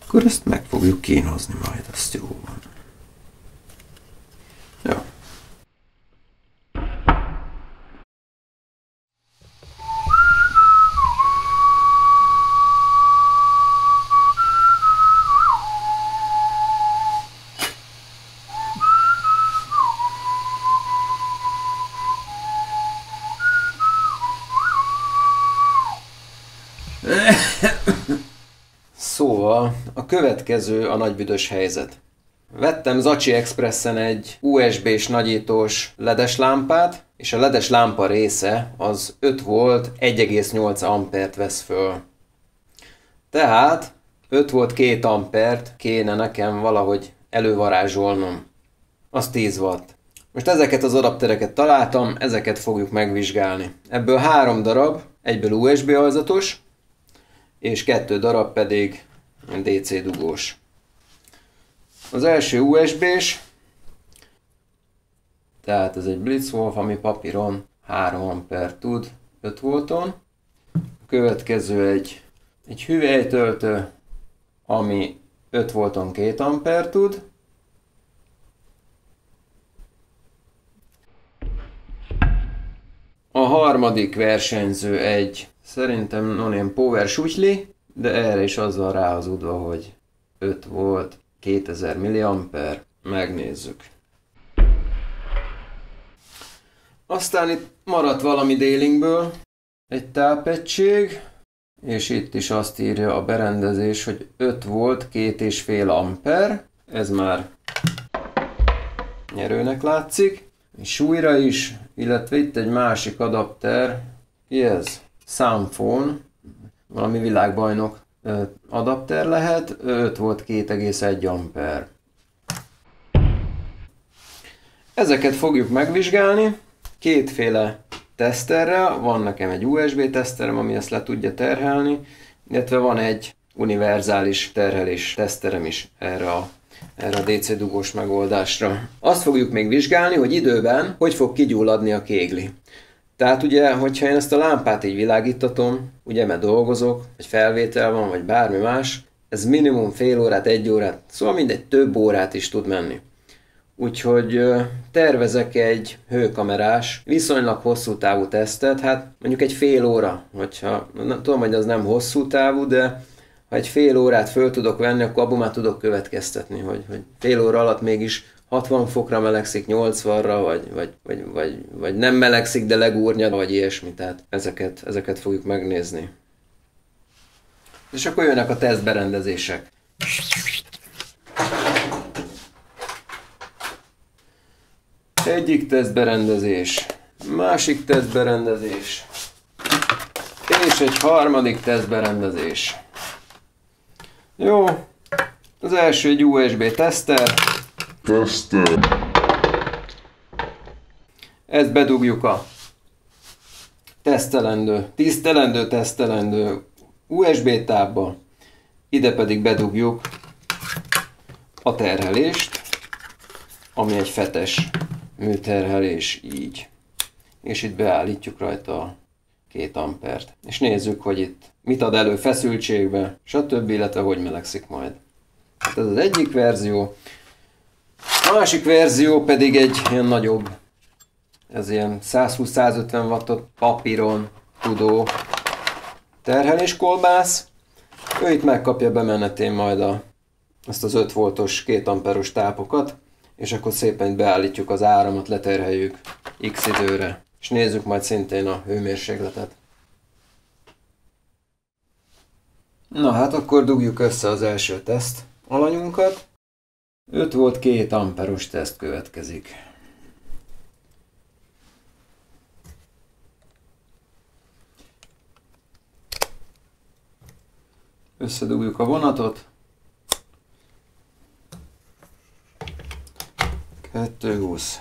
Akkor ezt meg fogjuk kínozni majd, azt jó van. Jó. Szóval, a következő a nagybüdös helyzet. Vettem Zacsi Expressen egy USB-s nagyítós ledes lámpát, és a ledes lámpa része az 5 volt 1,8 ampert vesz föl. Tehát 5 volt 2 ampert kéne nekem valahogy elővarázsolnom. Az 10 watt. Most ezeket az adaptereket találtam, ezeket fogjuk megvizsgálni. Ebből 3 darab, egyből USB alzatos, és 2 darab pedig DC dugós. Az első USB-s, tehát ez egy Blitzwolf, ami papíron 3 amper tud 5 volton. A következő egy hüvelytöltő, ami 5 volton 2 amper tud. A harmadik versenyző egy szerintem non-name Power Sutyli, de erre is az van ráhazudva, hogy 5 volt 2000 mA. Megnézzük. Aztán itt maradt valami délinkből, egy tápegység, és itt is azt írja a berendezés, hogy 5 volt 2,5 amper. Ez már nyerőnek látszik. Súlyra is, illetve itt egy másik adapter, ki ez? Soundphone, valami világbajnok adapter lehet, 5 volt 2,1 amper. Ezeket fogjuk megvizsgálni, kétféle teszterrel, van nekem egy USB teszterem, ami ezt le tudja terhelni, illetve van egy univerzális terhelés teszterem is erre a DC dugós megoldásra. Azt fogjuk még vizsgálni, hogy időben hogy fog kigyulladni a kégli. Tehát ugye, hogyha én ezt a lámpát így világítatom, ugye mert dolgozok, vagy felvétel van, vagy bármi más, ez minimum fél órát, 1 órát, szóval mindegy, több órát is tud menni. Úgyhogy tervezek egy hőkamerás, viszonylag hosszú távú tesztet, hát mondjuk egy fél óra, hogyha, tudom, hogy az nem hosszú távú, de ha egy fél órát föl tudok venni, akkor abból már tudok következtetni, hogy fél óra alatt mégis 60 fokra melegszik, 80-ra, vagy nem melegszik, de legúrnyad, vagy ilyesmi. Tehát ezeket fogjuk megnézni. És akkor jönnek a tesztberendezések. Egyik tesztberendezés, másik tesztberendezés, és egy harmadik tesztberendezés. Jó, az első egy USB teszter. Ezt bedugjuk a tisztelendő USB tábba, ide pedig bedugjuk a terhelést, ami egy fetes műterhelés, így. És itt beállítjuk rajta a 2 ampert. És nézzük, hogy itt mit ad elő feszültségbe, stb. Illetve hogy melegszik majd. Hát ez az egyik verzió. A másik verzió pedig egy ilyen nagyobb, ez ilyen 120-150 wattot papíron tudó terheléskolbász. Ő itt megkapja bemenetén majd azt az 5 voltos 2 amperos tápokat, és akkor szépen beállítjuk az áramot, leterheljük x időre. És nézzük majd szintén a hőmérsékletet. Na hát akkor dugjuk össze az első teszt alanyunkat. 5 volt 2 amperos teszt következik. Összedugjuk a vonatot. 220.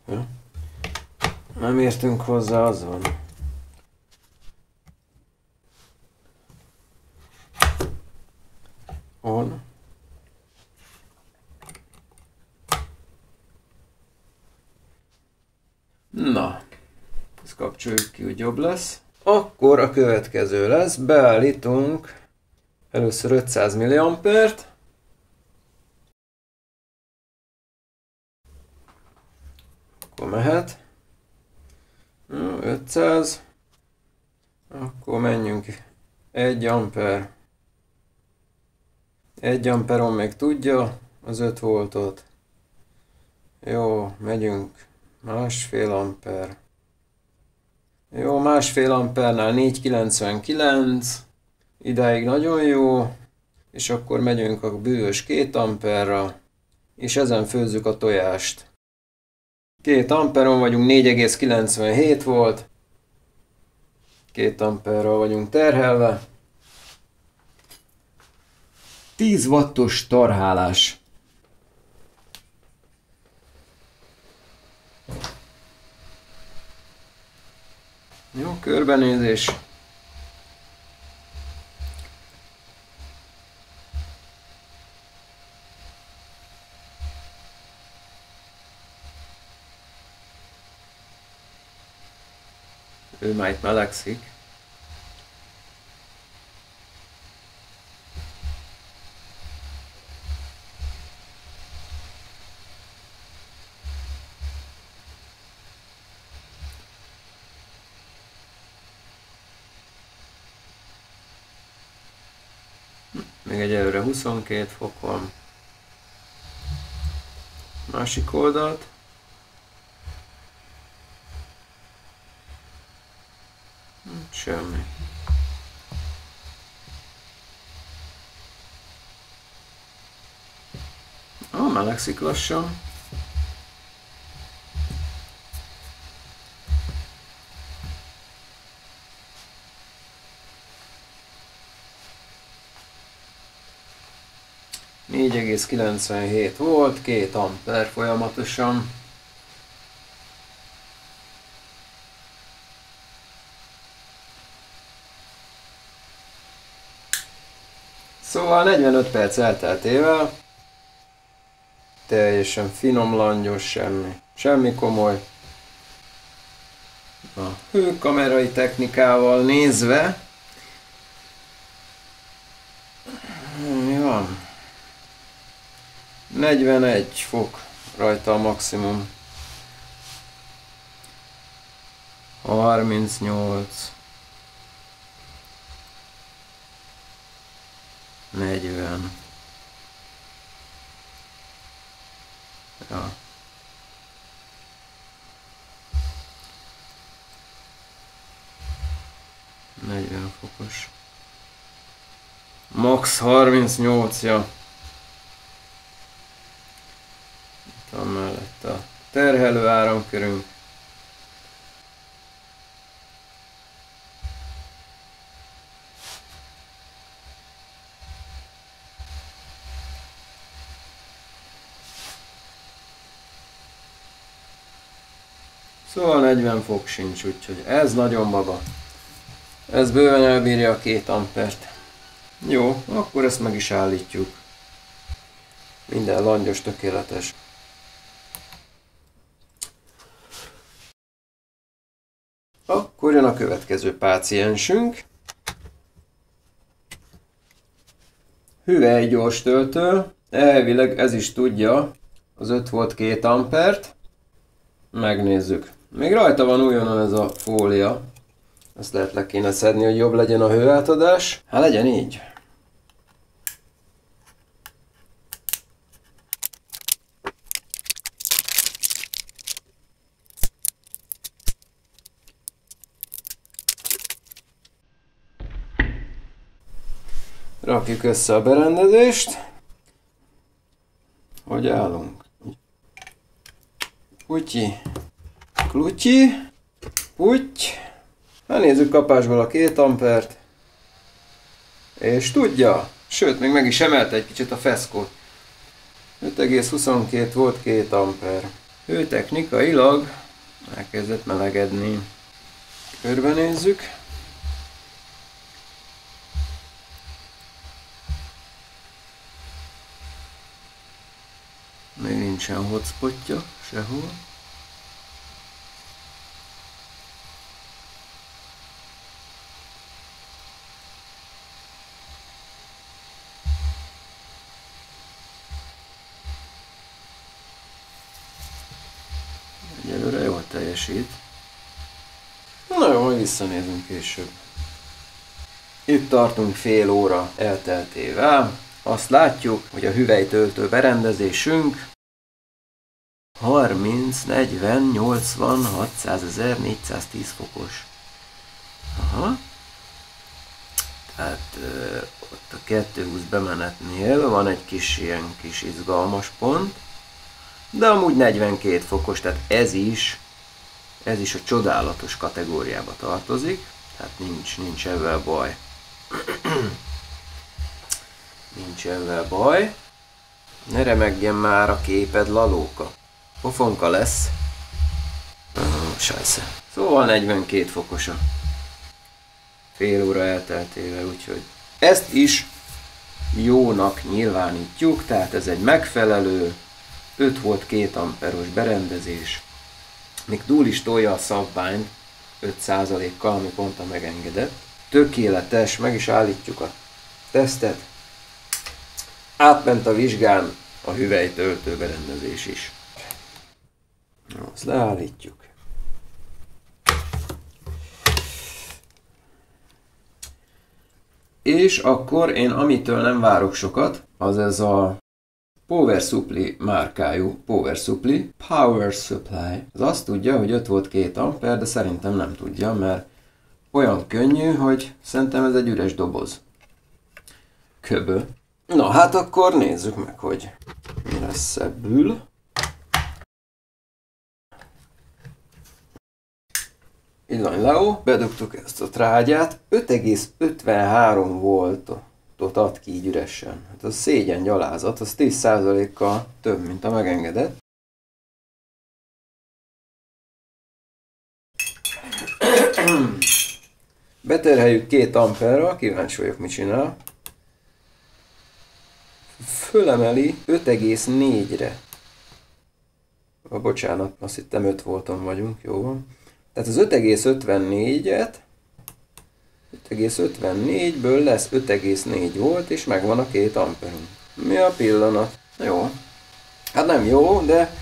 Ja. Nem értünk hozzá, az van. On. Na, Ezt kapcsoljuk ki, hogy jobb lesz. Akkor a következő lesz, beállítunk először 500 milliampert. Akkor mehet. 500. Akkor menjünk 1 amper. 1 amperon még tudja az 5 voltot. Jó, megyünk 1,5 amper. Jó, 1,5 ampernál 4,99. Idáig nagyon jó. És akkor megyünk a bűvös 2 amperra. És ezen főzzük a tojást. 2 amperon vagyunk, 4,97 volt. 2 amperral vagyunk terhelve. 10 wattos tarhálás. Jó, körbenézés. Ő már itt melegszik. Még egyelőre 22 fok van. Másik oldalt. Semmi. Melegszik lassan. ,97 volt, 2 amper folyamatosan. Szóval 45 perc elteltével teljesen finom, langyos, semmi komoly. A hőkamerai technikával nézve mi van? 41 fok rajta a maximum. 38. 40. Ja. Fokos. Max 38, ja. Itt van mellett a terhelő áramkörünk. Szóval 40 fok sincs, úgyhogy ez nagyon baba. Ez bőven elbírja a 2 ampert. Jó, akkor ezt meg is állítjuk. Minden langyos, tökéletes. Akkor jön a következő páciensünk. Hüvely gyors töltő. Elvileg ez is tudja az 5 volt 2 ampert. Megnézzük. Még rajta van újonnan ez a fólia. Ezt lehet le kéne szedni, hogy jobb legyen a hőátadás. Hát legyen így. Rakjuk össze a berendezést. Hogy állunk? Putyi, klutyi, puty. Hát nézzük kapásból a 2 ampert. És tudja, sőt, még meg is emelte egy kicsit a feszkót. 5,22 volt 2 amper. Hőtechnikailag elkezdett melegedni. Körbenézzük. Még nincsen hotspotja sehol. Egyelőre jól teljesít. Na jó, majd visszanézünk később. Itt tartunk fél óra elteltével. Azt látjuk, hogy a hüvelytöltő berendezésünk 30, 40, 80, 600 ezer, 410 fokos. Aha. Tehát ott a 220 bemenetnél van egy kis ilyen kis izgalmas pont. De amúgy 42 fokos, tehát ez is a csodálatos kategóriába tartozik. Tehát nincs ezzel baj. Nincs ezzel baj. Ne remegjen már a képed, lalóka. Pofonka lesz. Sajsze. Szóval 42 fokos a fél óra elteltével, úgyhogy ezt is jónak nyilvánítjuk, tehát ez egy megfelelő 5 volt 2 amperos berendezés. Még túl is tolja a szabványt 5%-kal, ami pont a megengedett. Tökéletes, meg is állítjuk a tesztet. Átment a vizsgán a hüvelytöltő berendezés is. Azt leállítjuk. És akkor én amitől nem várok sokat, az ez a Power Supply márkájú Power Supply. Ez azt tudja, hogy 5 volt 2 amper, de szerintem nem tudja, mert olyan könnyű, hogy szerintem ez egy üres doboz. Köbö. Na hát akkor nézzük meg, hogy mi lesz ebből. Illany Leo, bedugtuk ezt a trágyát, 5,53 voltot ad ki így üresen. Hát az szégyen gyalázat, az 10%-kal több, mint a megengedett. Beterheljük 2 amperrel, kíváncsi vagyok, mit csinál. Fölemeli 5,4-re. Bocsánat, azt hittem 5 volton vagyunk, jó van. Tehát az 5,54-et 5,54-ből lesz 5,4 volt, és megvan a 2 amperünk. Mi a pillanat? Jó. Hát nem jó, de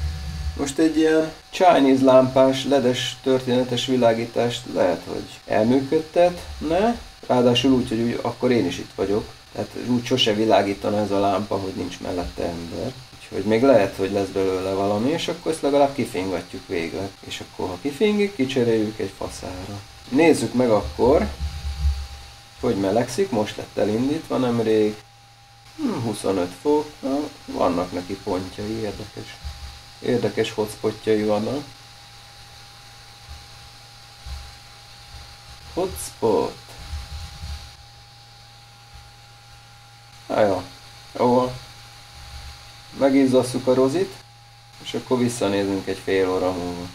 most egy ilyen Chinese lámpás, ledes történetes világítást lehet, hogy elműködtetne. Ráadásul úgy, hogy úgy, akkor én is itt vagyok. Tehát úgy sose világítana ez a lámpa, hogy nincs mellette ember. Úgyhogy még lehet, hogy lesz belőle valami, és akkor ezt legalább kifingatjuk végleg. És akkor, ha kifingik, kicseréljük egy faszára. Nézzük meg akkor, hogy melegszik. Most lett elindítva nemrég. 25 fok. Vannak neki pontjai, érdekes. Érdekes hotspotjai vannak. Hotspot. Jó. Jó. Megizzasszuk a rozit, és akkor visszanézünk egy fél óra múlva,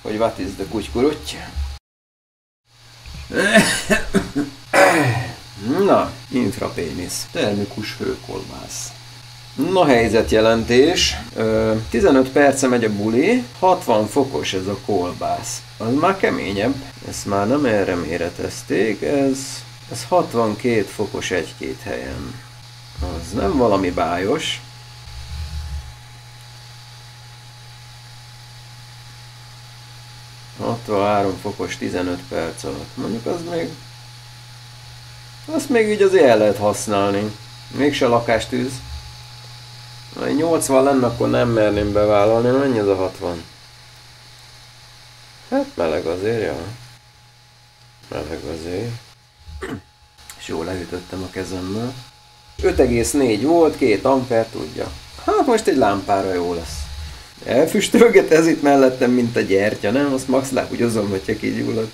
hogy what is the kutykuruty. Na, infrapénisz, termikus hőkolbász. Na, helyzetjelentés. 15 perce megy a buli, 60 fokos ez a kolbász. Az már keményebb, ezt már nem erre méretezték, ez 62 fokos 1-2 helyen. Az nem valami bájos. ...63 fokos 15 perc alatt. Mondjuk azt még így azért el lehet használni. Mégse lakástűz. Ha 80 lenne, akkor nem merném bevállalni. Mennyi az a 60? Hát meleg azért, ja. Meleg azért. És jól leütöttem a kezemmel. 5,4 volt, 2 amper tudja. Hát most egy lámpára jó lesz. Elfüstölget ez itt mellettem, mint a gyertya, nem? Azt max láhúgyozom, hogyha kigyullad.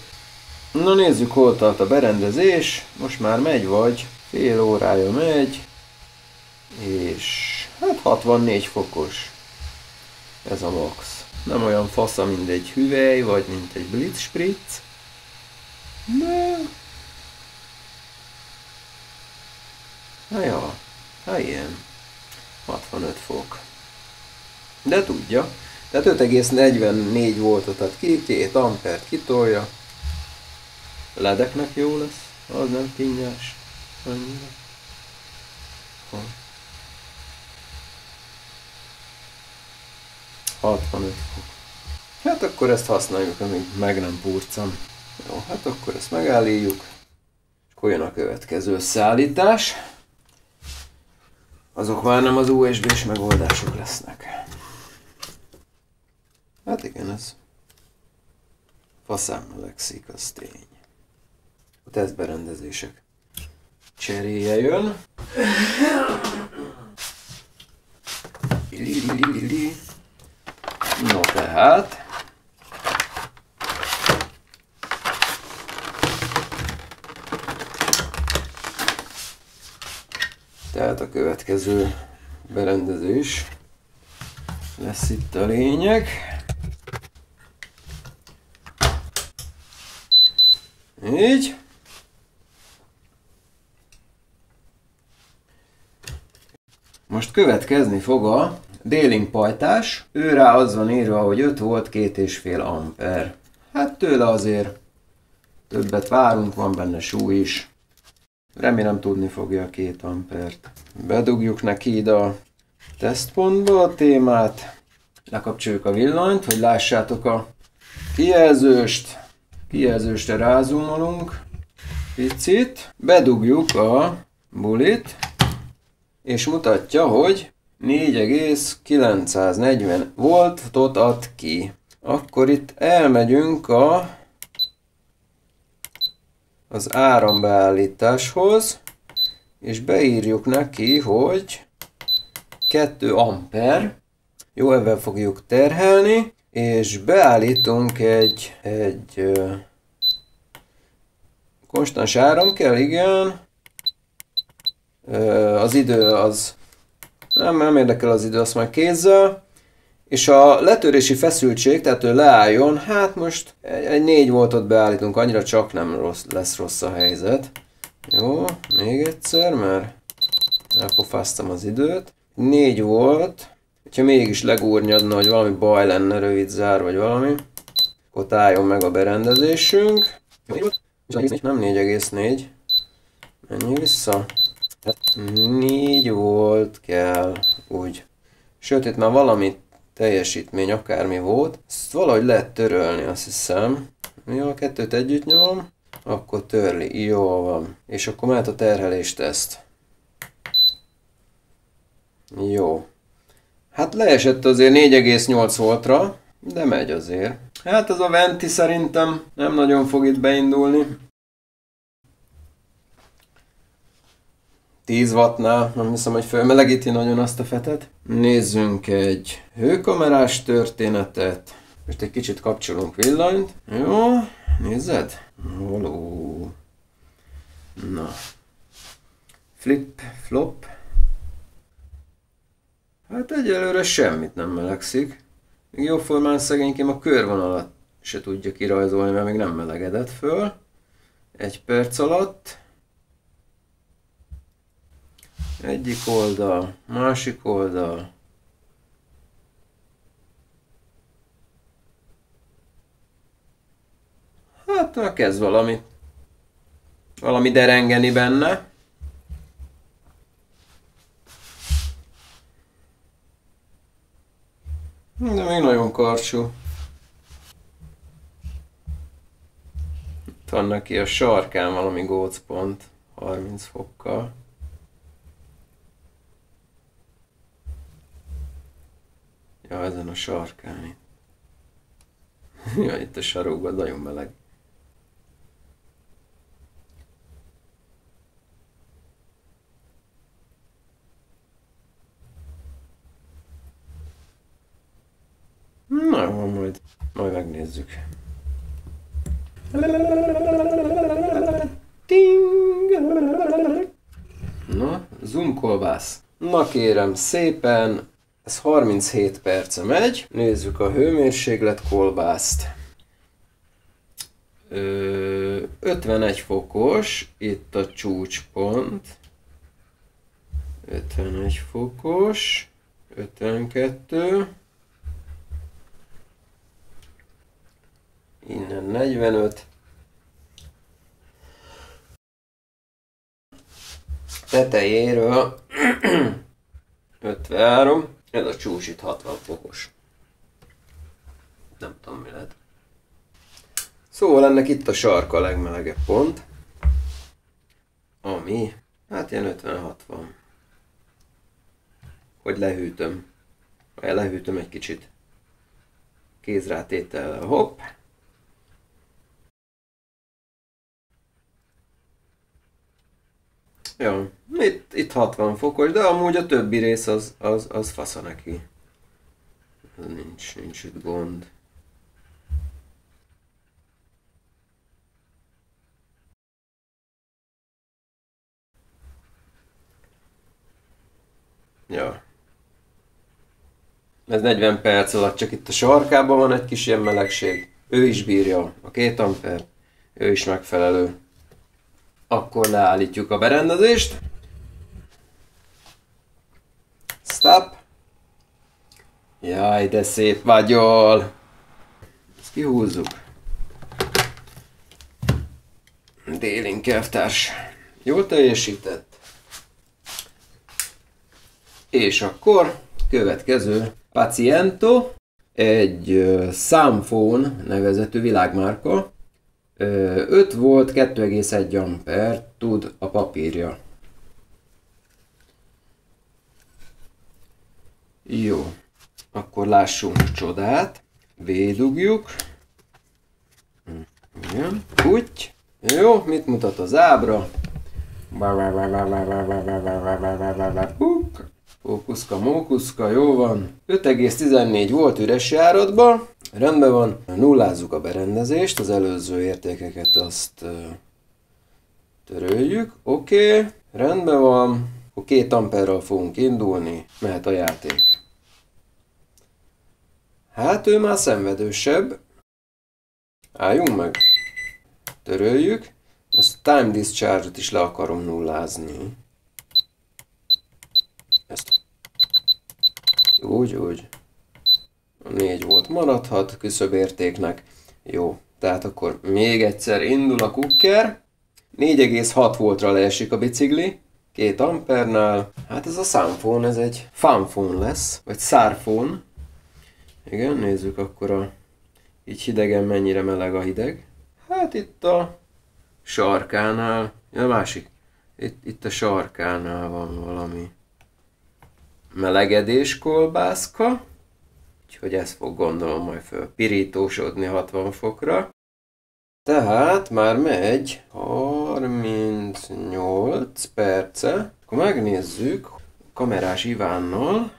Na nézzük, hol tart a berendezés. Most már megy vagy. Fél órája megy. És hát 64 fokos. Ez a max. Nem olyan fasza, mint egy hüvely, vagy mint egy blitzspritz. De... Na ja, hát ilyen. 65 fok. De tudja. Tehát 5,44 voltot ad ki, 2 ampert kitolja. Ledeknek jó lesz, az nem finnyás. Annyira. 65 fok. Hát akkor ezt használjuk, amíg meg nem purcan. Jó, hát akkor ezt megállítjuk. És akkor jön a következő összeállítás. Azok már nem az USB-s megoldások lesznek. Hát igen, ez faszán melegszik, az tény. A tesztberendezések cseréje jön. No tehát. Tehát a következő berendezés lesz itt a lényeg. Így. Most következni fog a D-Link pajtás. Őrá az van írva, hogy 5 volt 2,5 amper. Hát tőle azért többet várunk, van benne súly is. Remélem tudni fogja a 2 ampert. Bedugjuk neki ide a tesztpontba a témát. Lekapcsoljuk a villanyt, hogy lássátok a kijelzőst. Kijelzőstre rázumolunk picit. Bedugjuk a bulit. És mutatja, hogy 4,940 voltot ad ki. Akkor itt elmegyünk az árambeállításhoz, és beírjuk neki, hogy 2 amper. Jó, ebben fogjuk terhelni, és beállítunk egy konstans áram kell, igen. Az idő az nem érdekel az idő, azt már kézzel. És a letörési feszültség, tehát ő leálljon, hát most egy 4 voltot beállítunk, annyira csak nem lesz rossz a helyzet. Jó, még egyszer, mert elpofáztam az időt. 4 volt, hogyha mégis legúrnyadna, hogy valami baj lenne, rövid zár vagy valami, akkor álljon meg a berendezésünk. Nem 4,4. Menjünk vissza. 4 volt kell, úgy. Sőt, itt már valami teljesítmény akármi volt. Ezt valahogy lehet törölni, azt hiszem. Jó, a 2-t együtt nyomom, akkor törli. Jó van. És akkor mehet a terhelésteszt. Jó. Hát leesett azért 4,8 voltra, de megy azért. Hát ez a venti szerintem nem nagyon fog itt beindulni. 10 wattnál, nem hiszem, hogy felmelegíti nagyon azt a fetet. Nézzünk egy hőkamerás történetet. Most egy kicsit kapcsolunk villanyt. Jó, nézed? Holó. Na. Flip, flop. Hát egyelőre semmit nem melegszik. Még jóformán szegénykém a körvonalat se tudja kirajzolni, mert még nem melegedett föl. 1 perc alatt. Egyik oldal, másik oldal. Hát már kezd valami derengeni benne. De még nagyon karcsú. Itt van neki a sarkán valami gócpont, 30 fokkal. Ja, ezen a sarkán itt. Ja, itt a sarokban nagyon meleg. Na jó, majd megnézzük. Na, zoom kolbász. Na kérem szépen, ez 37 perce megy. Nézzük a hőmérséklet kolbászt. 51 fokos, itt a csúcspont. 51 fokos, 52. Innen 45. Tetejéről 53. Ez a csúcs itt 60 fokos. Nem tudom mi lehet. Szóval ennek itt a sarka a legmelegebb pont. Ami, hát ilyen 50-60. Hogy lehűtöm. Lehűtöm egy kicsit. Kézrátétellel, hopp. Ja, itt 60 fokos, de amúgy a többi rész az fasza neki. Nincs itt gond. Ja. Ez 40 perc alatt csak itt a sarkában van egy kis ilyen melegség. Ő is bírja a 2 amper. Ő is megfelelő. Akkor leállítjuk a berendezést. Stop. Jaj, de szép vagyol. Ezt kihúzzuk. Déling elvtárs. Jól teljesített. És akkor következő Paciento, egy Samphone nevezetű világmárka. 5 volt, 2,1 amper tud a papírja. Jó, akkor lássunk csodát. Védugjuk. Igen, úgy. Jó, mit mutat az ábra? Fókuszka, mókuszka, jó van. 5,14 volt üres járatban. Rendben van. Nullázzuk a berendezést, az előző értékeket azt töröljük. Oké, rendben van. 2 amperral fogunk indulni. Mehet a játék. Hát ő már szenvedősebb. Álljunk meg. Töröljük. Ezt a time discharge-ot is le akarom nullázni. Ezt. Úgy. A 4 volt maradhat küszöbértéknek. Jó, tehát akkor még egyszer indul a kukker. 4,6 voltra leesik a bicikli. 2 ampernál. Hát ez a Samphone, ez egy fanphone lesz. Vagy szárphone. Igen, nézzük akkor így hidegen mennyire meleg a hideg. Hát itt a sarkánál. Ja, a másik. Itt a sarkánál van valami melegedés kolbászka. Úgyhogy ez fog gondolom majd pirítósodni 60 fokra. Tehát már megy 38 perce. Akkor megnézzük kamerás Ivánnal,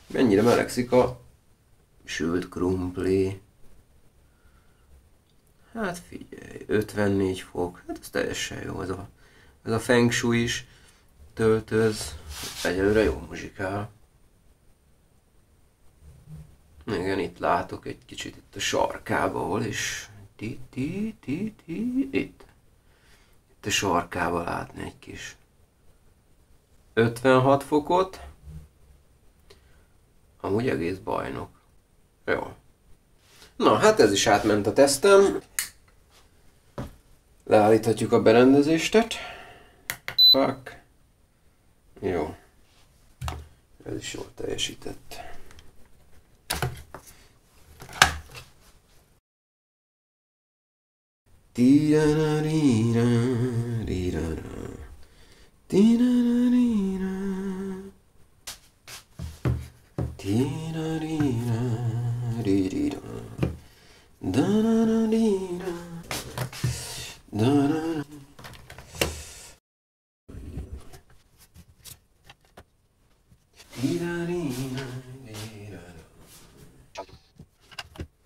mennyire melegszik a sült krumpli. Hát figyelj, 54 fok. Hát ez teljesen jó. Ez a feng shui is töltöz. Egyelőre jó muzsikál. Igen, itt látok egy kicsit itt a sarkából is. Itt a sarkába látni egy kis 56 fokot. Amúgy egész bajnok. Jó. Na, hát ez is átment a tesztem. Leállíthatjuk a berendezéstet. Pak. Jó. Ez is jól teljesített.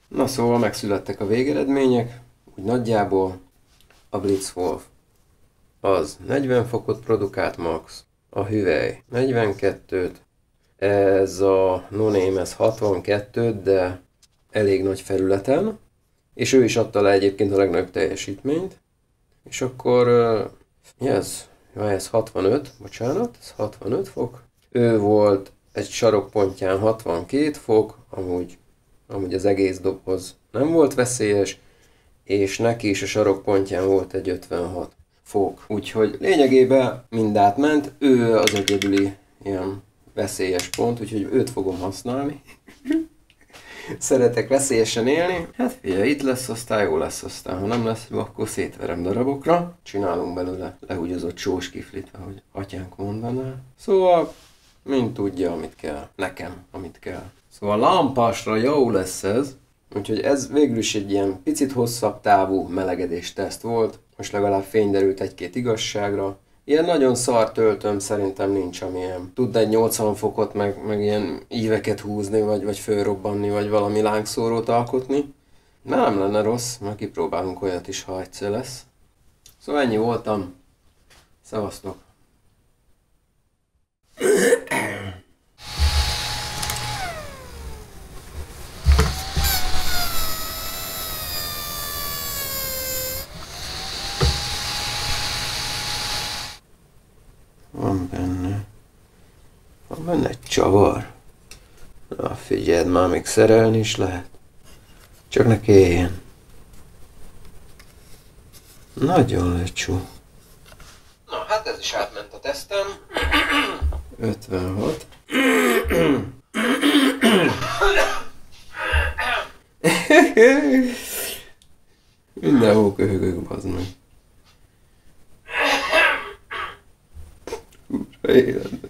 Na szóval megszülettek a végeredmények, úgy nagyjából a Blitzwolf az 40 fokot produkált max, a hüvely 42-t, ez a No Name ez 62-t, de elég nagy felületen, és ő is adta le egyébként a legnagyobb teljesítményt, és akkor ez 65, bocsánat, ez 65 fok, ő volt egy sarokpontján 62 fok, amúgy az egész doboz nem volt veszélyes, és neki is a sarokpontján volt egy 56 fok. Úgyhogy lényegében mind átment, ő az egyedüli ilyen veszélyes pont, úgyhogy őt fogom használni. szeretek veszélyesen élni. Hát figyelj, itt lesz, aztán jó lesz, aztán ha nem lesz jó, akkor szétverem darabokra. Csinálunk belőle lehúgyozott sós kiflit, ahogy atyánk mondaná. Szóval, mind tudja, amit kell. Nekem, amit kell. Szóval lámpásra jó lesz ez. Úgyhogy ez végül is egy ilyen picit hosszabb távú melegedés teszt volt. Most legalább fény derült egy-két igazságra. Ilyen nagyon szar töltöm szerintem nincs, amilyen tud egy 80 fokot, meg ilyen íveket húzni, vagy fölrobbanni, vagy valami lángszórót alkotni. Nem lenne rossz, mert kipróbálunk olyat is, ha egyszer lesz. Szóval ennyi voltam. Szevasztok! Van benne egy csavar. Na figyeld, már még szerelni is lehet. Csak ne kelljen. Nagyon lecsó. Na hát ez is átment a tesztem. 56. Mindenhol köhögök, bazd meg. Úrra életbe.